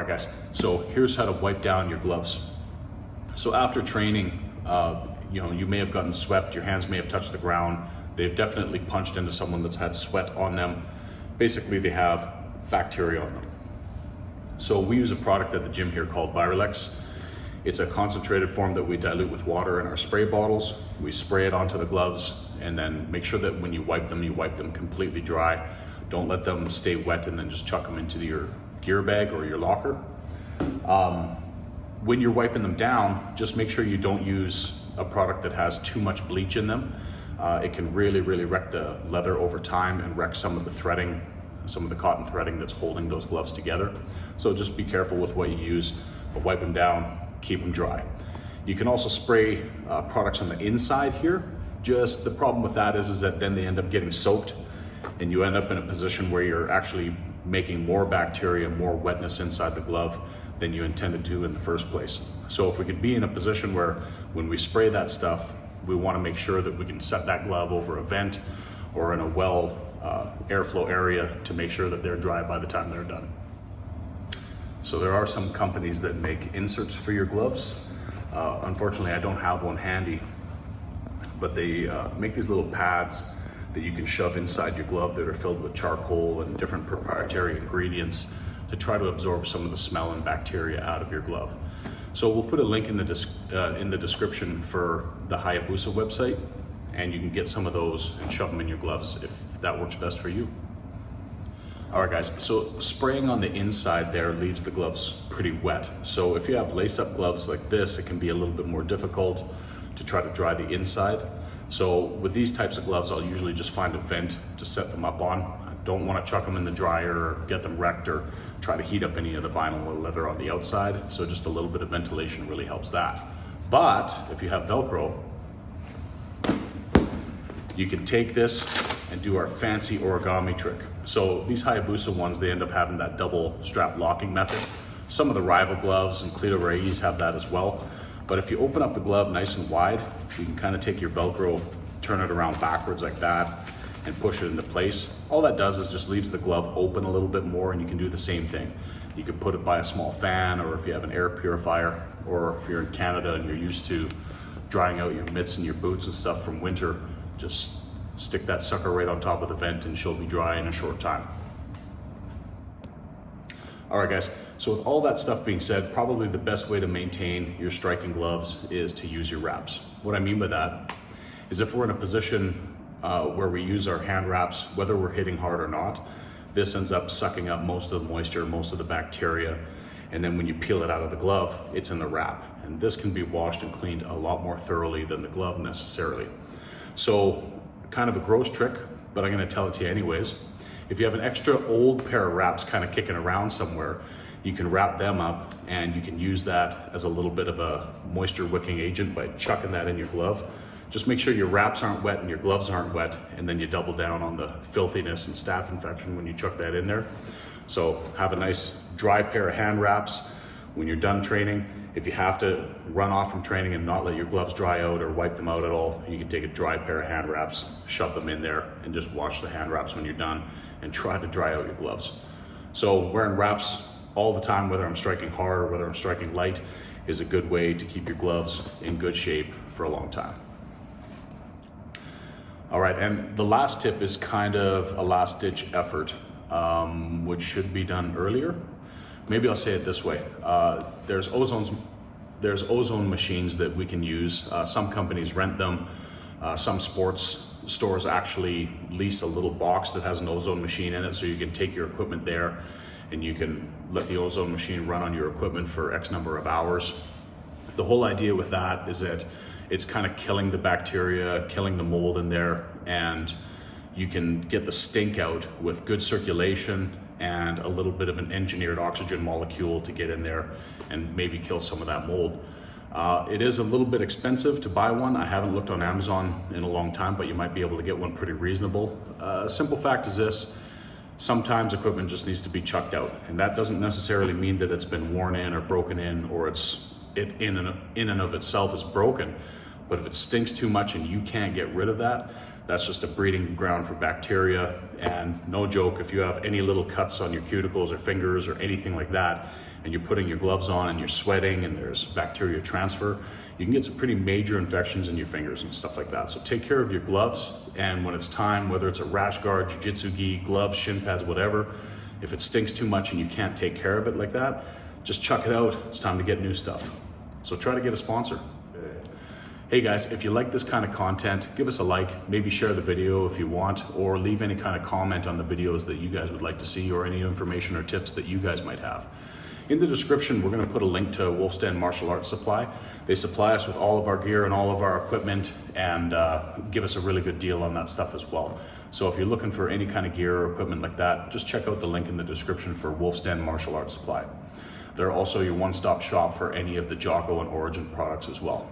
right, guys, so here's how to wipe down your gloves. So after training, you may have gotten swept, your hands may have touched the ground, they've definitely punched into someone that's had sweat on them. Basically, they have bacteria on them. So we use a product at the gym here called Virulex. It's a concentrated form that we dilute with water in our spray bottles. We spray it onto the gloves and then make sure that when you wipe them completely dry. Don't let them stay wet and then just chuck them into your gear bag or your locker. When you're wiping them down, just make sure you don't use a product that has too much bleach in them. It can really wreck the leather over time and wreck some of the threading, some of the cotton threading that's holding those gloves together. So just be careful with what you use, but wipe them down, keep them dry. You can also spray products on the inside here. Just the problem with that is that then they end up getting soaked and you end up in a position where you're actually making more bacteria, more wetness inside the glove than you intended to in the first place. So if we could be in a position where when we spray that stuff, we want to make sure that we can set that glove over a vent or in a well airflow area to make sure that they're dry by the time they're done. So there are some companies that make inserts for your gloves. Unfortunately, I don't have one handy, but they make these little pads that you can shove inside your glove that are filled with charcoal and different proprietary ingredients to try to absorb some of the smell and bacteria out of your glove. So we'll put a link in the description for the Hayabusa website, and you can get some of those and shove them in your gloves if that works best for you. All right, guys, so spraying on the inside there leaves the gloves pretty wet. So if you have lace-up gloves like this, it can be a little bit more difficult to try to dry the inside. So with these types of gloves, I'll usually just find a vent to set them up on. I don't want to chuck them in the dryer or get them wrecked or try to heat up any of the vinyl or leather on the outside. So just a little bit of ventilation really helps that. But if you have Velcro, you can take this and do our fancy origami trick. So these Hayabusa ones, they end up having that double strap locking method. Some of the rival gloves and Cleto Reyes have that as well. But if you open up the glove nice and wide, you can kind of take your Velcro, turn it around backwards like that, and push it into place. All that does is just leaves the glove open a little bit more, and you can do the same thing. You can put it by a small fan, or if you have an air purifier, or if you're in Canada and you're used to drying out your mitts and your boots and stuff from winter, just stick that sucker right on top of the vent and she'll be dry in a short time. All right, guys, so with all that stuff being said, probably the best way to maintain your striking gloves is to use your wraps. What I mean by that is if we're in a position where we use our hand wraps, whether we're hitting hard or not, this ends up sucking up most of the moisture, most of the bacteria, and then when you peel it out of the glove, it's in the wrap. And this can be washed and cleaned a lot more thoroughly than the glove necessarily. So kind of a gross trick, but I'm gonna tell it to you anyways. If you have an extra old pair of wraps kind of kicking around somewhere, you can wrap them up and you can use that as a little bit of a moisture wicking agent by chucking that in your glove. Just make sure your wraps aren't wet and your gloves aren't wet, and then you double down on the filthiness and staph infection when you chuck that in there. So have a nice dry pair of hand wraps when you're done training. If you have to run off from training and not let your gloves dry out or wipe them out at all, you can take a dry pair of hand wraps, shove them in there, and just wash the hand wraps when you're done and try to dry out your gloves. So wearing wraps all the time, whether I'm striking hard or whether I'm striking light, is a good way to keep your gloves in good shape for a long time. All right, and the last tip is kind of a last-ditch effort, which should be done earlier. Maybe I'll say it this way. There's ozone machines that we can use. Some companies rent them. Some sports stores actually lease a little box that has an ozone machine in it, so you can take your equipment there and you can let the ozone machine run on your equipment for X number of hours. The whole idea with that is that it's kind of killing the bacteria, killing the mold in there, and you can get the stink out with good circulation and a little bit of an engineered oxygen molecule to get in there and maybe kill some of that mold. It is a little bit expensive to buy one. I haven't looked on Amazon in a long time, but you might be able to get one pretty reasonable. Simple fact is this: sometimes equipment just needs to be chucked out, and that doesn't necessarily mean that it's been worn in or broken in, or it in and of itself is broken. But if it stinks too much and you can't get rid of that, that's just a breeding ground for bacteria. And no joke, if you have any little cuts on your cuticles or fingers or anything like that, and you're putting your gloves on and you're sweating and there's bacteria transfer, you can get some pretty major infections in your fingers and stuff like that. So take care of your gloves, and when it's time, whether it's a rash guard, jiu-jitsu gi, gloves, shin pads, whatever, if it stinks too much and you can't take care of it like that, just chuck it out. It's time to get new stuff. So try to get a sponsor. Hey guys, if you like this kind of content, give us a like, maybe share the video if you want, or leave any kind of comment on the videos that you guys would like to see, or any information or tips that you guys might have. In the description, we're going to put a link to Wolf's Den Martial Arts Supply. They supply us with all of our gear and all of our equipment, and give us a really good deal on that stuff as well. So if you're looking for any kind of gear or equipment like that, just check out the link in the description for Wolf's Den Martial Arts Supply. They're also your one-stop shop for any of the Jocko and Origin products as well.